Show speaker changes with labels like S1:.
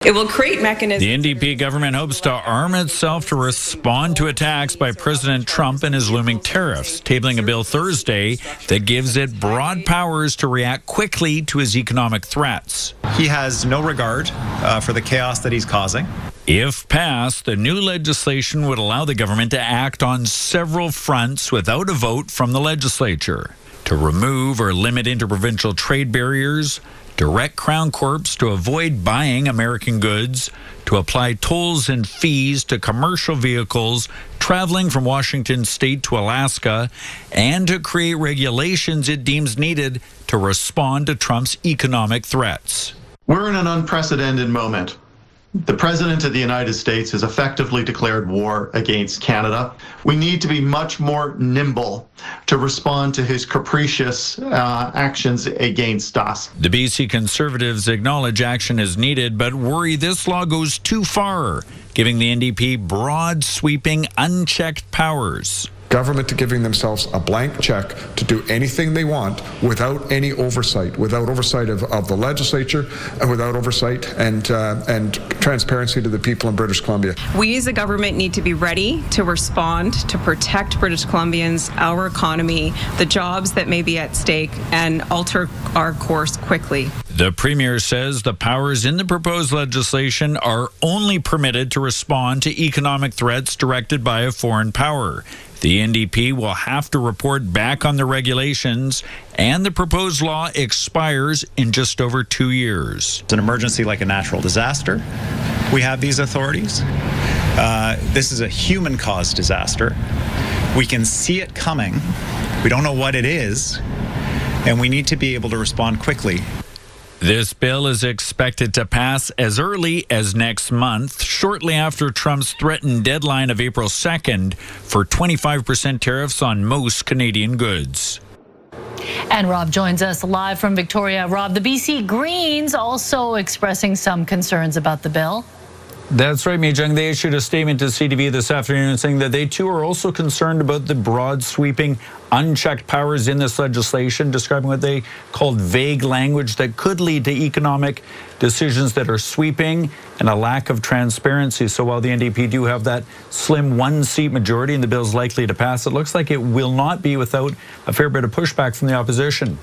S1: It will create mechanisms.
S2: The NDP government hopes to arm itself to respond to attacks by President Trump and his looming tariffs, tabling a bill Thursday that gives it broad powers to react quickly to his economic threats.
S3: He has no regard for the chaos that he's causing.
S2: If passed, the new legislation would allow the government to act on several fronts without a vote from the legislature. To remove or limit interprovincial trade barriers, direct Crown Corps to avoid buying American goods, to apply tolls and fees to commercial vehicles traveling from Washington state to Alaska, and to create regulations it deems needed to respond to Trump's economic threats.
S4: We're in an unprecedented moment. The President of the United States has effectively declared war against Canada. We need to be much more nimble to respond to his capricious actions against us.
S2: The BC Conservatives acknowledge action is needed, but worry this law goes too far, giving the NDP broad, sweeping, unchecked powers.
S5: Government giving themselves a blank check to do anything they want without any oversight, without oversight of the legislature, and without oversight and transparency to the people in British Columbia.
S1: We as a government need to be ready to respond to protect British Columbians, our economy, the jobs that may be at stake, and alter our course quickly.
S2: The Premier says the powers in the proposed legislation are only permitted to respond to economic threats directed by a foreign power. The NDP will have to report back on the regulations, and the proposed law expires in just over 2 years.
S3: It's an emergency like a natural disaster. We have these authorities. This is a human-caused disaster. We can see it coming. We don't know what it is, and we need to be able to respond quickly.
S2: This bill is expected to pass as early as next month, shortly after Trump's threatened deadline of April 2nd for 25% tariffs on most Canadian goods.
S6: And Rob joins us live from Victoria. Rob, the BC Greens also expressing some concerns about the bill.
S2: That's right, Mijung. They issued a statement to CTV this afternoon saying that they too are also concerned about the broad, sweeping, unchecked powers in this legislation, describing what they called vague language that could lead to economic decisions that are sweeping and a lack of transparency. So while the NDP do have that slim one-seat majority and the bill is likely to pass, it looks like it will not be without a fair bit of pushback from the opposition.